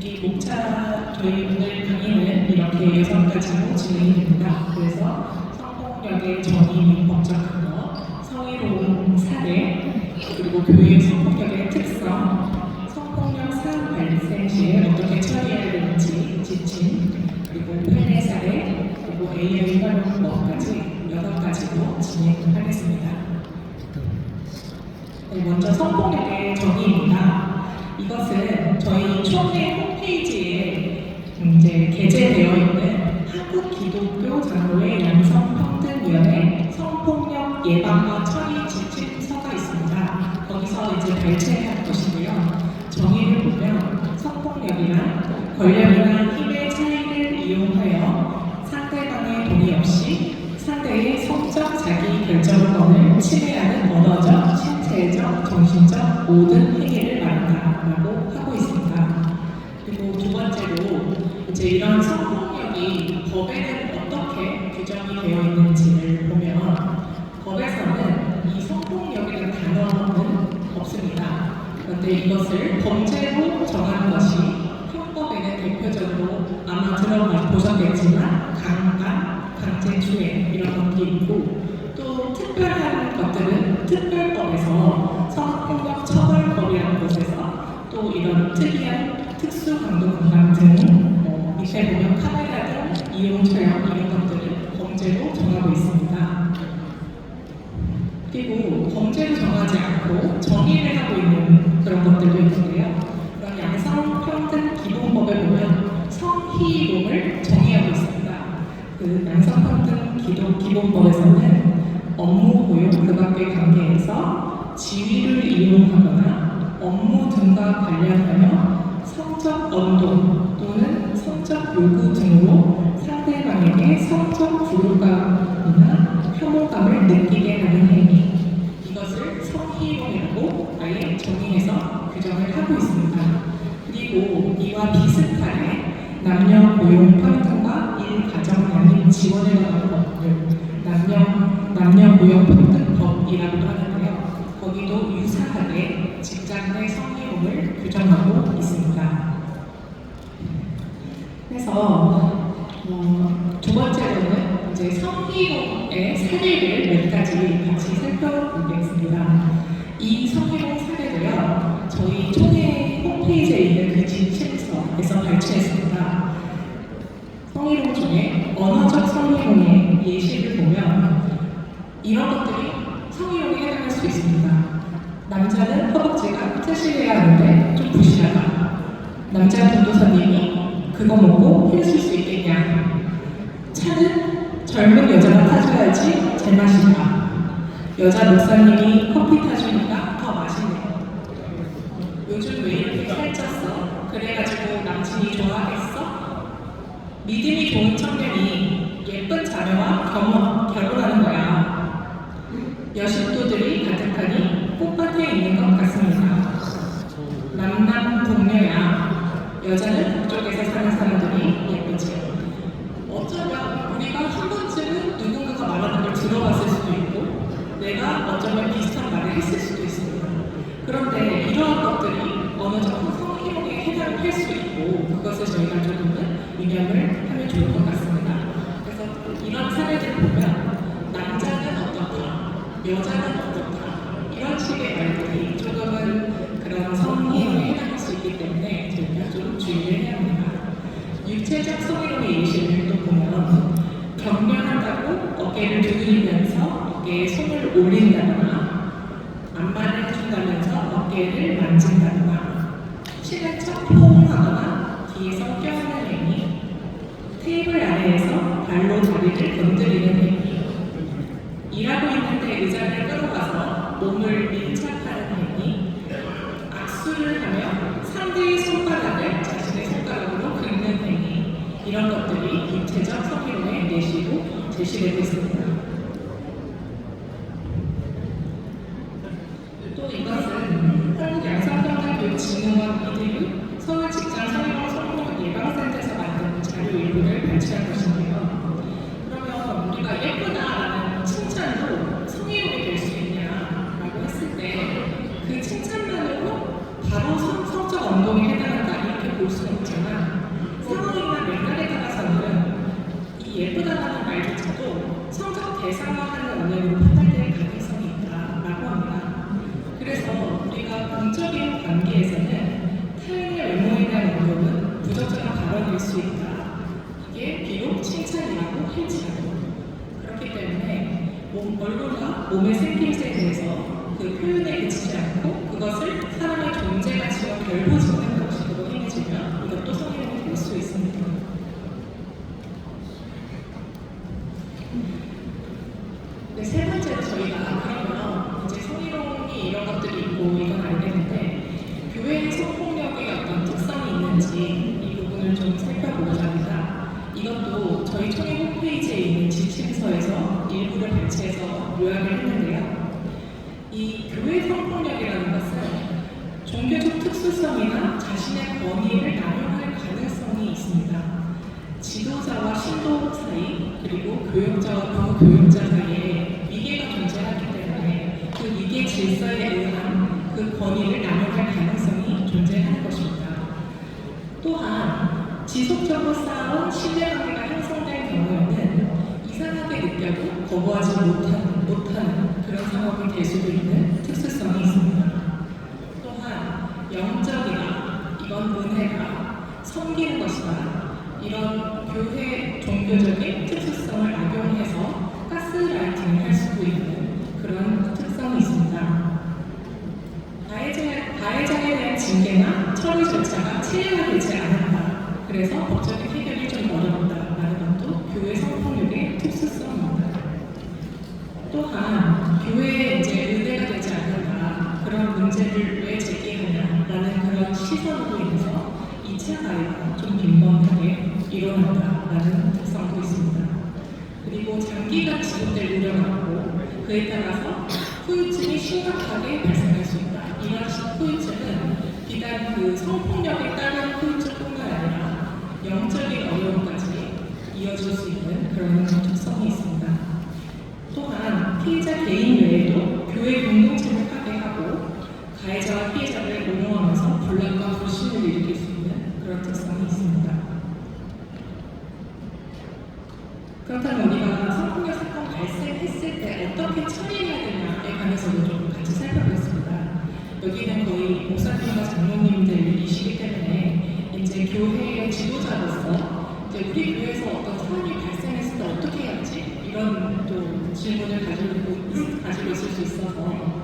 여기 목차 저희 오늘 강의는 이렇게 6가지로 진행이 됩니다. 그래서 성폭력의 전이 및 법적 근거, 성희롱 사례, 그리고 교회 성폭력의 특성, 성폭력 사안 발생 시에 어떻게 처리해야 되는지 지침, 그리고 판례 사례, 그리고 AI 활용법까지 6가지로 진행하겠습니다. 네, 먼저 성폭력의 정의입니다. 이것은 저희 총회 홈페이지에 이제 게재되어 있는 한국기독교 장로회 양성평등위원회 성폭력 예방과 처리 지침서가 있습니다. 거기서 이제 발췌한 것인데요. 정의를 보면 성폭력이란 권력이나 힘의 차이를 이용하여 상대방의 동의 없이 상대의 성적 자기 결정권을 침해하는 언어적, 신체적, 정신적 모든 행위를 말한다라고 하고 있습니다. 그리고 두 번째로 이제 이런 성폭력이 법에는 어떻게 규정이 되어 있는지를 보면 법에서는 이 성폭력이라는 단어는 없습니다. 그런데 이것을 범죄로 정하는 것이 형법에는 대표적으로 아마 들어보셨겠지만 강간, 강제추행 이런 것도 있고 또 특별한 것들은 특별법에서 성폭력 처벌법이라는 곳에서 또 이런 특이한 특수강도금강 등 밑에 보면 카메라 등 이용 처형 이런 것들을 범죄로 정하고 있습니다. 그리고 범죄로 정하지 않고 정의를 하고 있는 그런 것들도 있는데요. 그런 양성평등기본법에 보면 성희롱을 정의하고 있습니다. 그 양성평등기본법에서는 업무 고용 그 밖의 관계에서 지위를 이용하거나 업무 등과 관련하여 성적 언동 또는 성적 요구 등으로 상대방에게 성적 불쾌감이나 혐오감을 느끼게 하는 행위, 이것을 성희롱이라고 아예 정의해서 규정을 하고 있습니다. 그리고 이와 비슷하게 남녀 고용 평등과 일가정 양립 지원에 관한 법을 남녀 고용 평등법이라고도 하는데요. 거기도 유사하게 직장 내 성희롱을 규정하고 있습니다. 그래서 두 번째로는 이제 성희롱의 사례를 몇 가지 같이 살펴보겠습니다. 이 성희롱 사례도요, 저희 총회 홈페이지에 있는 그 지침서에서 발췌했습니다. 성희롱 중에 언어적 성희롱의 예시를 보면 이런 것들이 성희롱에 해당할 수 있습니다. 남자는 허벅지가 트실해야 하는데 좀 부실하다. 남자 전도사님이 그거 먹고 힘쓸 수 있겠냐. 차는 젊은 여자가 타줘야지 제맛이다. 여자 목사님이 커피 타주니까 더 맛있네요. 요즘 왜 이렇게 살쪘어? 그래가지고 남친이 좋아하겠어? 믿음이 좋은 청년이 예쁜 자매와 결혼하는 거야. 여신도들이 가득하니 꽃밭에 있는 것 같습니다. 남남 동료야. 여자는 북쪽에서 사는 사람들이 예쁘지. 어쩌면 우리가 한 번쯤은 누군가가 말하는 걸 들어봤을 수도 있고 내가 어쩌면 비슷한 말을 했을 수도 있습니다. 그런데 이러한 것들이 어느 정도 성희롱에 해당할 수 있고 그것을 저희가 조금은 유념을 하면 좋을 것 같습니다. 그래서 이런 사례들을 보면 남자는 어떻다, 여자는 어떻다 이런 식의 말들이 조금은 그런 성희롱에 해당할 수 있기 때문에 저희가 좀 주의를 해야 합니다. 육체적 성희롱의 예시를 또 보면 격려한다고 어깨를 두드리면서 어깨에 손을 올린다거나 안마를 해준다면서 어깨를 만진다거나 친해척 포옹하거나 뒤에서 껴안는 행위, 테이블 아래에서 발로 다리를 건드리는 행위, 일하고 있는데 의자를 끌어가서 몸을 밀착하는 행위, 악수를 하며 상대의 손바닥을 자신의 손가락으로 긁는 행위, 이런 것들이 육체적 성희롱의 예시로 제시되고 있습니다. 또 이것은 한국양성평등교육진흥원 이대유 서울직장 성희롱 성폭력 예방센터에서 만든 자료 일부를 발췌한 것인데요. 그러면 우리가 예쁘다라는 칭찬도 성희롱이 될 수 있냐라고 했을 때 그 칭찬만으로 바로 성적 언동에 해당한다 이렇게 볼 수는 없죠. 부적절한 발언일 수 있다. 이게 비록 칭찬이라고 할지라도 그렇기 때문에 얼굴과 몸의 생김새에 대해서 그 표현에 그치지 않고 그것을 사람의 존재 가치와 결부짓는 방식으로 행해지면 이것도 성희롱이 될 수 있습니다. 네, 세 번째로 저희가 그러면 이제 성희롱이 이런 것들이 있고 이건 알겠는데 교회의 성폭력의 어떤 특성이 있는지 이 부분을 좀 살펴보고자 합니다. 이것도 저희 총회 홈페이지에 있는 지침서에서 일부를 배치해서 요약을 했는데요. 이 교회 성폭력이라는 것은 종교적 특수성이나 자신의 권위를 남용할 가능성이 있습니다. 지도자와 신도 사이 그리고 교역자와 부교역자 사이에 위계가 존재하기 때문에 그 위계 질서에 의한 그 권위를 남용할 가능성이 존재하는 것입니다. 또한 지속적으로 쌓아온 신뢰관계가 형성된 경우에는 이상하게 느껴도 거부하지 못하는 그런 상황이 될 수도 있는 특수성이 있습니다. 또한 영적이다, 이건 은혜가, 섬기는 것이다, 이런 교회 종교적인 특수성을 악용해서 가스라이팅을 할 수도 있는 그런 특성이 있습니다. 가해자에 대한 징계나 처리 절차가 체계화되지 않았다. 그래서 법적인 해결이 좀 어렵다라는 것도 교회 성폭력의 특수성입니다. 또한 교회에 이제 은혜가 되지 않는다. 그런 문제를 왜 제기하냐라는 그런 시선으로 인해서 2차 가해가 좀 빈번하게 일어난다라는 특성도 있습니다. 그리고 장기간 지속될 우려가 있고 그에 따라서 후유증이 심각하게 발생할 수 있다. 이런 후유증은 비단 그 성폭력에 따른 후유증뿐만 아니라 영적인 어려움까지 이어질 수 있는 그런 특성이 있습니다. 또한 피해자 개인 외에도 교회 공동체를 파괴하고 가해자와 피해자를 옹호하면서 분란과 불신을 일으킬 수 있는 그런 특성이 있습니다. 그렇다면 우리가 성폭력 사건 발생했을 때 어떻게 처리해야 되냐에 관해서도 좀 같이 살펴보겠습니다. 여기는 거의 목사님과 장로님들이시기 때문에 이제 교회의 지도자로서 이제 우리 교회에서 어떤 사안이 발생했을 때 어떻게 해야지 이런 또 질문을 가지고 있을 수 있어서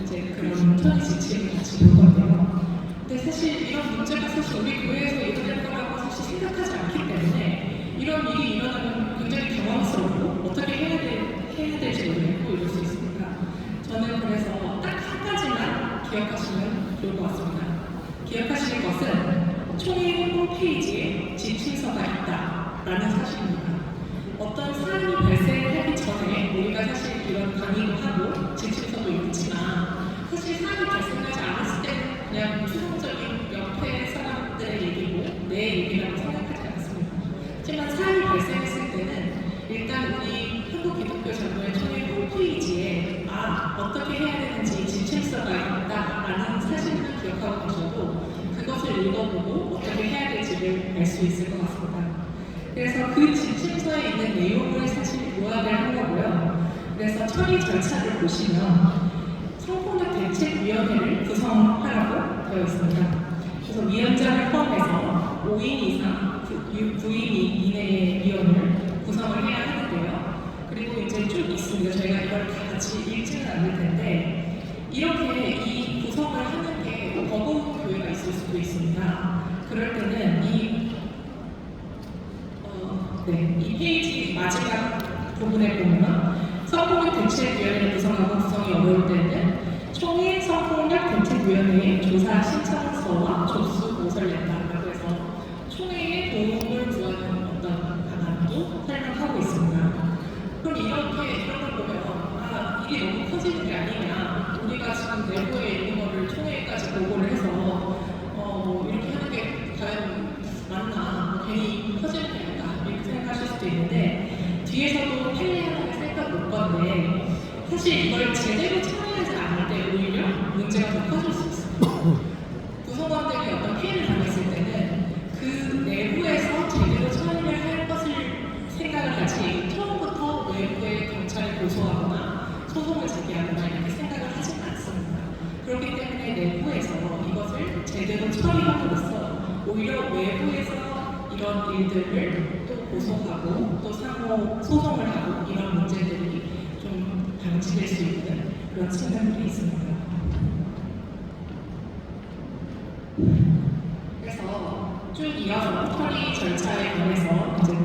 이제 그런 처리 지침을 같이 볼 건데요. 근데 사실 이런 문제가 사실 우리 교회에서 일어날 거라고 사실 생각하지 않기 때문에 이런 일이 일어나면 굉장히 당황스럽고 어떻게 해야 될지 모르겠고 이럴 수 있습니다. 저는 그래서 딱 한 가지만 기억하시면 좋을 것 같습니다. 기억하시는 것은 총회 홈페이지에 지침서가 있다라는 사실입니다. 어떤 사안이 발생하기 전에 우리가 사실 이런 강의도 하고 지침서도 있지만 사실 사안이 발생하지 않았을 때는 그냥 추상적인 옆에 사람들의 얘기고 내 얘기라고 생각하지 않습니다. 하지만 사안이 발생했을 때는 일단 우리 한국 기독교 장로의 총회 홈페이지에 어떻게 해야 되는지 지침서가 있다라는 사실만 기억하고 계셔도 그것을 읽어보고 어떻게 해야 될지를 알 수 있을 것 같습니다. 그래서 그 지침서에 있는 내용을 사실 요약을 한 거고요. 그래서 처리 절차를 보시면 성폭력 대책위원회를 구성하라고 되어 있습니다. 그래서 위원장을 포함해서 5인 이상 9인 이내의 위원을 구성을 해야 하는데요. 그리고 이제 쭉 있습니다. 저희가 이걸 다 같이 읽지는 않을 텐데 이렇게 이 구성을 하는 게 버거운 교회가 있을 수도 있습니다. 그럴 때는 이 페이지 마지막 부분에 보면 성폭력 대책위원회를 구성이 어려울 때는 총회 성폭력 대책위원회에 조사 신청서와 접수 보고서를 낸다라고 해서 총회에 도움을 구하는 어떤 방안도 설명하고 있습니다. 그럼 이런 걸 보면 일이 너무 커지는 게 아니냐, 우리가 지금 내부에 있는 거를 총회까지 보고를 해서 이렇게 하는 게 과연 맞나, 괜히 커지는 게 아닌가 이렇게 생각하실 수도 있는데 뒤에서도 편리하게 생각 못 건데 사실 이걸 제대로 처리하지 않을 때 오히려 문제가 더 커질 수 있습니다. 구성원들이 어떤 피해를 당했을 때는 그 내부에서 제대로 처리를 할 것을 생각을 하지 처음부터 외부에 경찰에 고소하거나 소송을 제기하거나 이렇게 생각을 하지는 않습니다. 그렇기 때문에 내부에서 이것을 제대로 처리함으로써 오히려 외부에서 이런 일들을 또 고소하고 또 상호 소송을 하고 이런 문제들이 좀 방지될 수 있는 그런 측면들이 있습니다. 그래서 쭉 이어서 처리 절차에 관해서 이제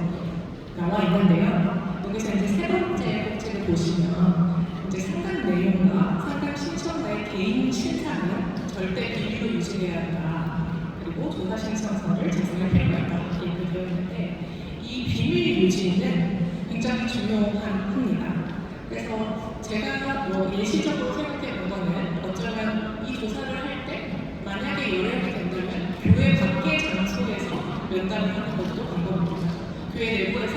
나와 있는데요. 여기서 이제 세 번째 꼭지를 보시면 이제 상담 내용과 상담 신청자의 개인 신상은 절대 비밀로 유지해야 한다. 그리고 조사 신청서를 작성할 필요가 있다. 이렇게 되어 있는데 이 비밀 유지는 굉장히 중요한 합니다. 그래서 제가 뭐 예시적으로 생각해 보면은 어쩌면 이 조사를 할 때 만약에 요령이 된다면 교회 밖의 장소에서 면담을 하는 것도 방법입니다. 교회 내부에서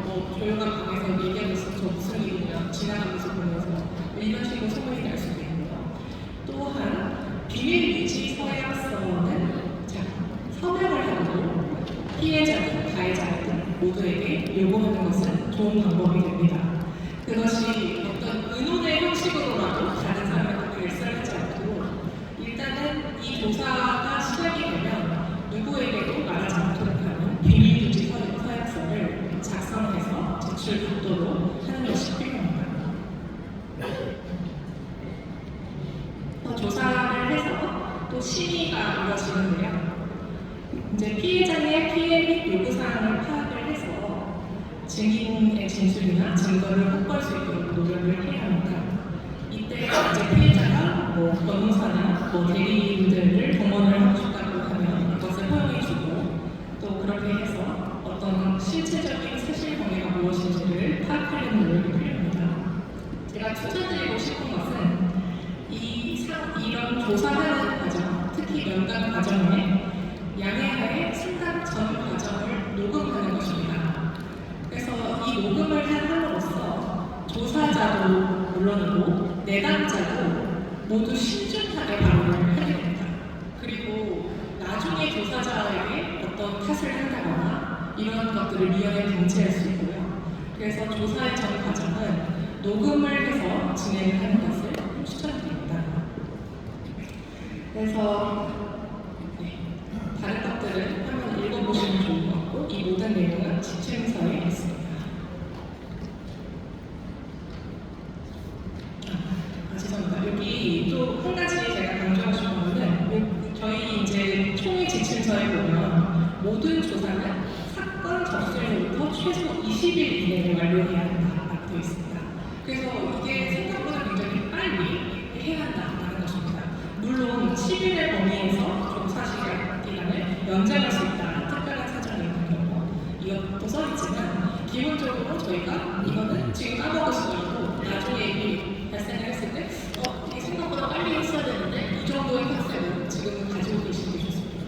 뭐 조용한 방에서 얘기하고 있어서 저 무슨 일이냐 지나가면서 보면서 이런 식으로 소문이 날 수도 있고요. 또한 비밀 유지 서약서는 서명을 하고 피해자든 가해자든 모두에게 요구하는 것은 좋은 방법이 됩니다. 그것이 어떤 의논의 형식으로라도 다른 사람한테 일설하지 않고 일단은 이 조사가 시작이 되면 누구에게도 말하지 않도록 하는 비밀 유지 서약서를 작성해서 제출받도록 하는 것이 필요합니다. 조사를 해서 또 심의가 이루어지는데요. 이제 피해자의 피해 및 요구사항을 파악을 해서 증인의 진술이나 증거를 확보할 수 있도록 노력을 해야 합니다. 이때 이제 피해자가 뭐 변호사나 뭐 대리인들을 동원을 하고 싶다고 하면 이것을 허용해주고 또 그렇게 해서 어떤 실체적인 사실관계가 무엇인지를 파악하려는 노력이 필요합니다. 제가 추천드리고 싶은 것은 이런 조사하는 과정, 특히 면담 과정에 양해하에 상담 전 과정을 녹음하는 것입니다. 그래서 이 녹음을 함으로써 조사자도 물론이고 내담자도 모두 신중하게 발언을 하게 됩니다. 그리고 나중에 조사자에게 어떤 탓을 한다거나 이런 것들을 미연에 방지할 수 있고요. 그래서 조사의 전 과정은 녹음을 해서 진행을 하는 것을 추천드립니다. 그래서 다른 것들은 한번 읽어보시면 좋을 것 같고 이 모든 내용은 지침서에 있습니다. 죄송합니다. 여기 또 한 가지 제가 강조하고 싶은 거는 저희 이제 총회 지침서에 보면 모든 조사는 사건 접수일로부터 최소 20일 이내에 완료해야 한다고 되어 있습니다. 그래서 이게 생각보다 굉장히 빨리 해야 한다는 것입니다. 물론 10일의 범위에서 조사 기간을 연장할 수 있다. 특별한 사정이 있는 경우 이것도 써있지만 기본적으로 저희가 이거는 지금 까먹었어도 나중에 일이 발생했을 때 이게 생각보다 빨리 했어야 되는데 이 정도의 학생은 지금 가지고 계신 게 좋습니다.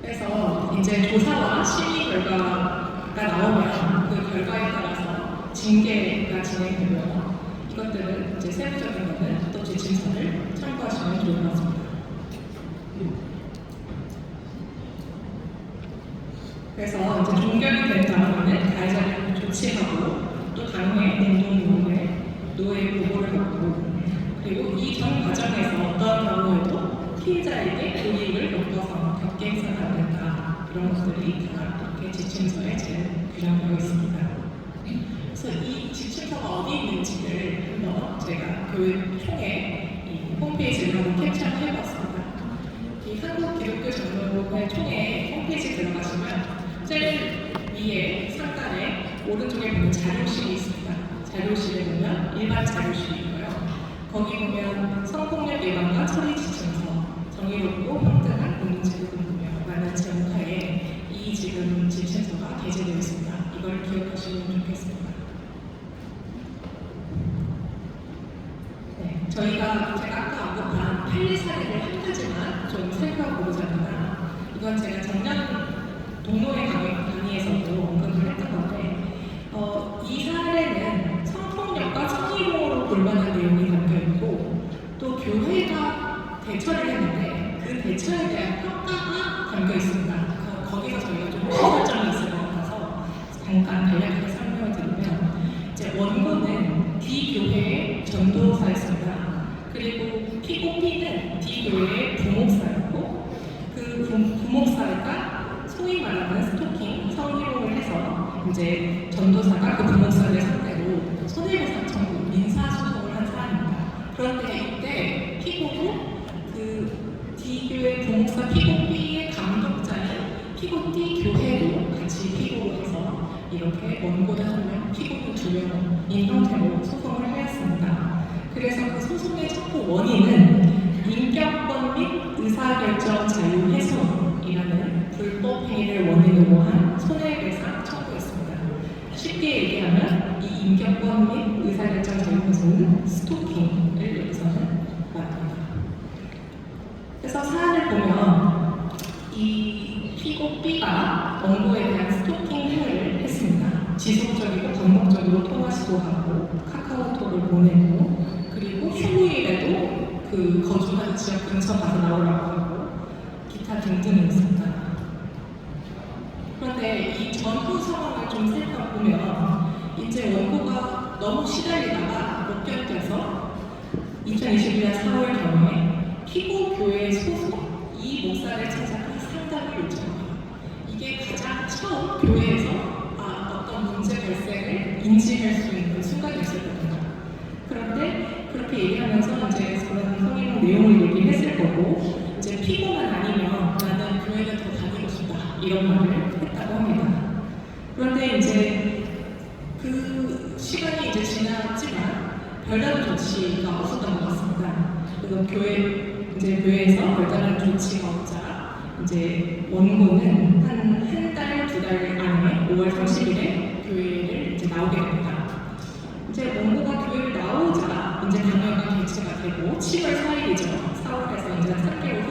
그래서 이제 조사와 심의 결과가 나오면 그 결과에 따라서 징계가 진행되고요. 이것들은 이제 세부적인 것은 또 지침서를 참고하시면 좋을 것 같습니다. 그래서 이제 종결이 된 다음에는 가해자를 조치하고 또 당해 노동노에 보고를 하고 그리고 이 전 과정에서 어떤 경우에도 피해자에게 불이익을 겪게 해서는 안 된다. 이런 것들이 다 이렇게 지침서에 규정되어 있습니다. 그래서 이 지침서가 어디 있는지를 한번 제가 교회 총회 홈페이지를 한번 캡처를 해봤습니다. 이 한국 기독교 장로회 총회 홈페이지 들어가시면 제일 위에 상단에 오른쪽에 보면 자료실이 있습니다. 자료실에 보면 일반 자료실이고요. 거기 보면 성폭력 예방과 처리 지침서, 정의롭고 평등한 공동체급분명라는 제목하에 이 지금 지침서가 게재되어 있습니다. 이걸 기억하시면 좋겠습니다. 네, 저희가 제가 아까 언급한 판례 사례를 한 가지만 좀 살펴보고자 합니다. 이건 제가 작년 동로회 강의에서도 언급을 했던 건데 이 사례는 성폭력과 성희롱으로 골반한 내용이 담겨있고 또 교회가 대처를 했는데 그 대처에 대한 평가가 담겨있습니다. 거기서 저희가 좀 시사점이 있을 것 같아서 잠깐 간략하게 설명을 드리면 이제 원고는 D 교회의 전도사였습니다. 그리고 피고 P는 D 이 교회의 부목사였고 그 부목사가 소위 말하는 스토킹, 성희롱을 해서 이제 전도사가 그 부목사를 상대로 손해배상 청구, 민사소송을 한 사안입니다. 그런데 이때 피고도 그 D교회 부목사 피고 B의 감독자인 피고 D 교회도 같이 피고로 해서 이렇게 원고는 1명, 피고는 2명인 형태로 소송을 하였습니다. 그래서 그 소송의 첫 원인은 인격권 및 의사결정 자유 훼손이라는 불법 행위를 원인으로 한 손해배상 청구였습니다. 쉽게 얘기하면 이 인격권 및 의사결정 자유 훼손은 스토킹을 여기서는 말합니다. 그래서 사안을 보면 이 피고 B가 원고에 대한 스토킹 행위를 했습니다. 지속적이고 반복적으로 통화 시도하고 카카오톡을 보내고 그리고 휴무일에도 그 거주하는 지역 근처 가서 나오라고 하고 기타 등등이 있습니다. 그런데 이 전후 상황을 좀 살펴보면 이제 원고가 너무 시달리다가 못 견뎌서 2021년 4월경에 피고 교회 소속 이 목사를 찾아가 상담을 요청합니다. 이게 가장 처음 교회에서 어떤 문제 발생을 인지할 수 있는 순간이었거든요. 그런데 그렇게 얘기하면서 이제 그런 성희롱 내용을 얘기했을 거고 이제 피고만 아니면 나는 교회를 더 다니고 싶다 이런 말을 했다고 합니다. 그런데 이제 그 시간이 이제 지났지만 별다른 조치가 없었던 것 같습니다. 그래서 교회에서 별다른 조치가 없자 이제 원고는 한 달, 2달 안에 5월 30일에 교회를 이제 나오게 됩니다. 이제 원고가 교회를 나오자 이제 강요가 개최가 되고 7월 4일이죠. 4월에서 이제 3개월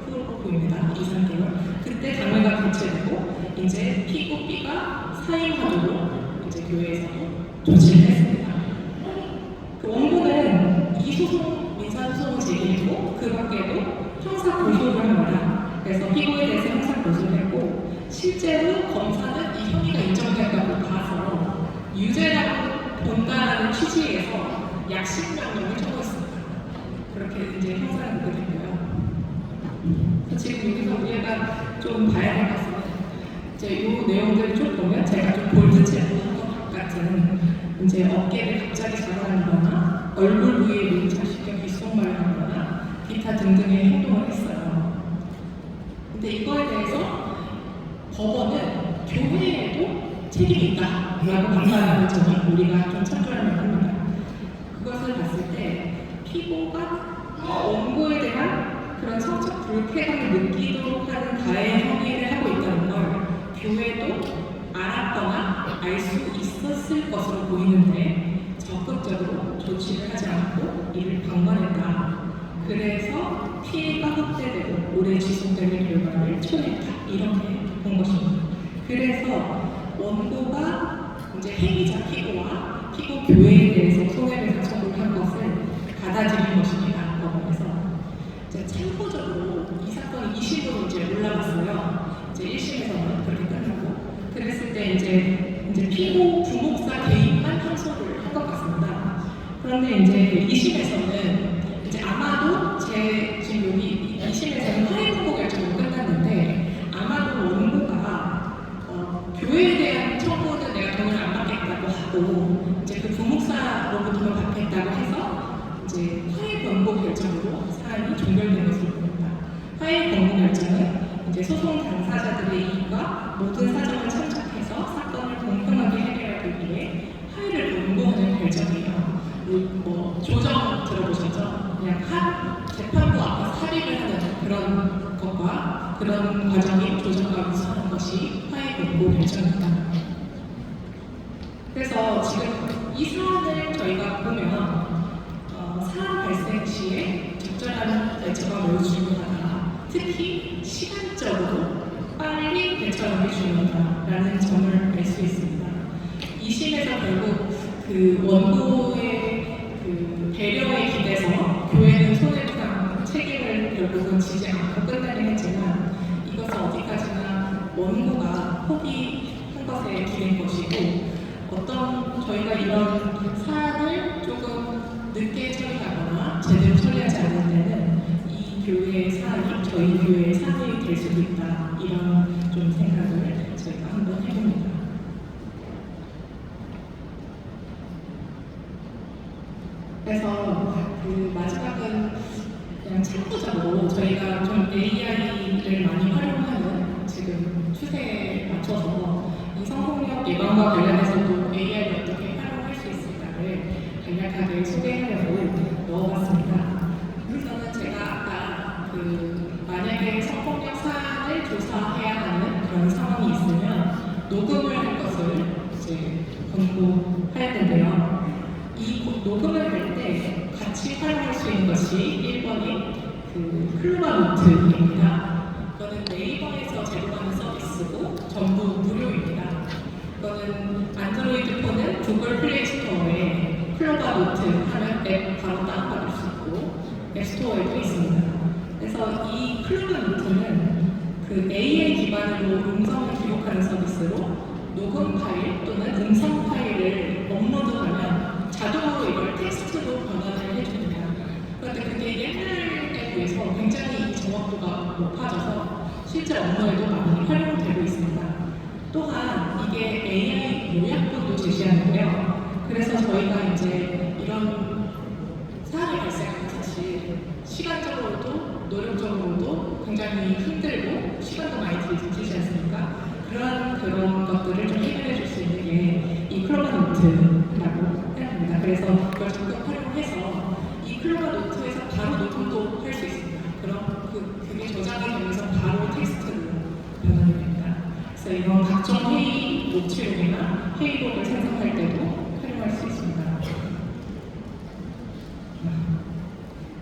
후로 보입니다. 2, 3개월. 그때 강요가 개최되고 이제 피고 B가 사임하도록 이제 교회에서 조치를 했습니다. 그 원고는 이 소송, 민사소송을 제기했고 그 밖에도 형사 고소를 합니다. 그래서 피고에 대해서 형사 고소를 했고 실제로 검사는 이 혐의가 인정된다고 봐서 유죄라고 본다라는 취지에서 약식 명령을 청구했습니다. 그렇게 이제 형사를 보게 됐고요. 지금 여기서 우리가 좀 봐야 될 것은 이제 이 내용들을 쭉 보면 제가 좀 볼트칠로 한 것 같은 이제 어깨를 갑자기 잡아당기거나 얼굴 부위에 밀착시켜 귓속말을 하거나 기타 등등의 행동을 했어요. 근데 이거에 대해서 법원은 교회에도 책임이 있다라고 판단하는 점이 우리가 좀 참조할 만합니다. 그것을 봤을 때 피고가 원고에 대한 그런 성적 불쾌감을 느끼도록 하는 가해 행위를 하고 있다는 걸 교회도 알았거나 알 수 있었을 것으로 보이는데 적극적으로 조치를 하지 않고 이를 방관했다. 그래서 피해가 확대되고 오래 지속되는 결과를 초래했다. 이렇게 본 것입니다. 그래서 원고가 이제 행위자 피고와 피고 교회에 대해서 손해배상 청구를 한 것을 받아들인 것입니다. 법원에서 이제 참고적으로 이 사건이 2심으로 이제 올라갔어요. 이제 1심에서는 그렇게 끝나고 그랬을 때 이제 피고 부목사 개인만 항소를 한 것 같습니다. 그런데 이제 2심에서는 이제 아마도 지금 여기 2심에서는 화해권고 결정으로 끝났는데 아마도 원고가 교회에 대한 청구는 내가 돈을 안 받겠다고 하고 이제 그 부목사로부터 돈을 받겠다고 해서 이제 화해 권고 결정으로 사안이 종결된 것으로 보입니다. 화해 권고 결정은 이제 소송 당사자들의 이익과 모든 사정을 참작해서 사건을 공평하게 해결하기 위해 화해를 권고하는 결정이에요. 뭐 조정 들어보셨죠? 그냥 재판부 앞에서 합의를 하는 그런 것과 그런 과정이 조정과 유사한 것이 화해 권고 결정입니다. 그래서 지금 이 사안을 저희가 보면 사안 발생 시에 적절한 대처가 매우 중요하다. 특히 시간적으로 빨리 대처하는 게 중요하다라는 점을 알 수 있습니다. 2심에서 결국 그 원고의 그 배려에 기대서 교회는 손해배상 책임을 결국은 지지 않고 끝나긴 했지만 이것은 어디까지나 원고가 포기한 것에 기댄 것이고 저희가 이런 사안을 조금 늦게 처리하거나 제대로 처리하지 않을 때는 이 교회 저희 교회의 상이 될 수도 있다. 이런 좀 생각을 저희가 한번 해봅니다. 그래서 그 마지막은 그냥 참고적으로 저희가 좀 AI를 많이 활용하는 지금 추세에 맞춰서 이 성폭력 예방과 관련해서도 AI를 어떻게 활용할 수 있을까를 간략하게 소개하려고 넣어봤습니다. 우선은 제가 아까 만약에 성폭력 사안을 조사해야 하는 그런 상황이 있으면 녹음을 할 것을 이제 권고하였는데요. 이 녹음을 할 때 같이 활용할 수 있는 것이 1번이 클로바 노트입니다. 이거는 네이버에서 제공하는 서비스고 전부 무료입니다. 이거는 안드로이드 폰은 구글 플레이 스토어에 클로바 노트 하면 앱 바로 다운받을 수 있고 앱스토어에도 있습니다. 그래서 이 클로바 노트는 AI 기반으로 음성을 기록하는 서비스로 녹음 파일 또는 음성 파일을 업로드하면 자동으로 이걸 텍스트로 변환을 해줍니다. 그런데 그게 옛날에 비해서 굉장히 정확도가 높아져서 실제 업무에도 많이 활용되고 있습니다. 또한 이게 AI 요약본도 제시하는데요. 그래서 저희가 이제 이런 사안이 발생하면 사실 시간적으로도 노력적으로도 굉장히 힘들고 시간도 많이 들이지 않습니까? 그런 것들을 좀 해결해 줄 수 있는 게 이 클로바 노트라고 합니다. 그래서 그걸 적극 활용해서 이 클로바 노트에서 바로 녹음도 할 수 있습니다. 그럼 그게 저장이 되면서 바로 텍스트로 변환이 됩니다. 그래서 이런 각종 회의 녹취록이나 회의록을 생성할 때도 활용할 수 있습니다.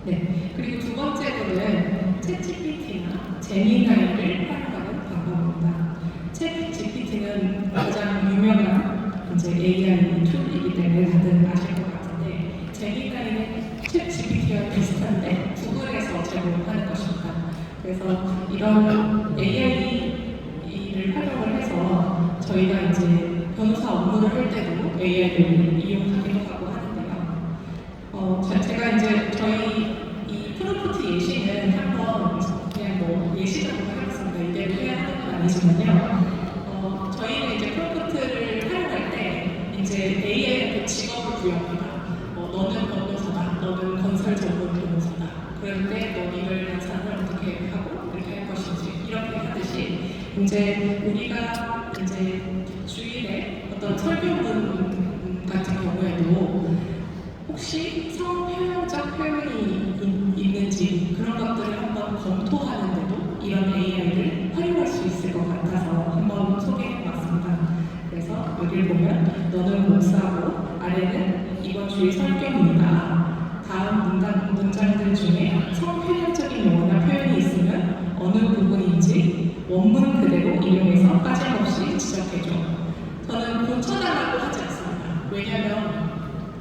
네, 그리고 두 번째로는 챗GPT나 제미나이를 활용하는 방법입니다. 챗GPT는 가장 유명한 이제 AI 툴이기 때문에 다들 아실 것 같은데 제미나이는 챗GPT와 비슷한데 구글에서 제공하는 것입니다. 그래서 이런 AI를 활용을 해서 저희가 이제 변호사 업무를 할 때도 AI를 이용하기도 하고 하는데요. 제가 이제 저희 이 프롬프트 예시는 한번 그냥 뭐 예시적으로 하겠습니다. 이대로 해야 하는 건 아니지만요. 저희는 이제 프롬프트를 활용할 때 이제 AI한테 직업을 부여합니다. 너는 변호사다, 너는 건설 전문 변호사다. 그런데 너 이걸 연산을 어떻게 하고 이렇게 할 것인지 이렇게 하듯이 이제 우리가 이제 주일에 어떤 설교문 같은 경우에도 혹시 성표현적 표현이 있는지 그런 것들을 한번 검토하는데도 이런 AI를 활용할 수 있을 것 같아서 한번 소개해봤습니다. 그래서 여기를 보면 너는 목사고 아래는 이번 주일 설교문이다. 다음 문장들 중에 성표현적인 용어나 표현이 있으면 어느 부분인지 원문 그대로 인용해서 빠짐없이 지적해줘. 저는 고쳐달라고 하지 않습니다. 왜냐하면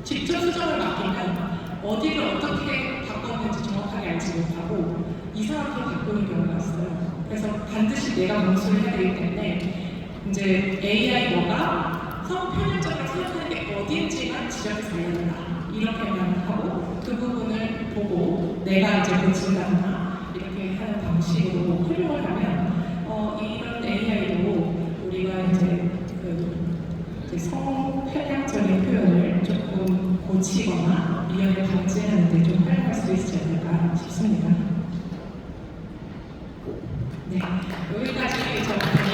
직접 수정을 맡기면 어디를 어떻게 바꿨는지 정확하게 알지 못하고 이상하게 바꾸는 경우가 있어요. 그래서 반드시 내가 문수를 해야 되기 때문에 이제 AI 너가 성표현적으로 생각하는 게 어디인지만 지적해서 알려달라. 이렇게만 하고 그 부분을 보고 내가 이제 고친다거나 이렇게 하는 방식으로 활용을 하면 이런 AI도 우리가 이제 성편향적인 표현을 조금 고치거나 미연을 방지하는 데 좀 활용할 수 있지 않을까 싶습니다. 네, 여기까지 저는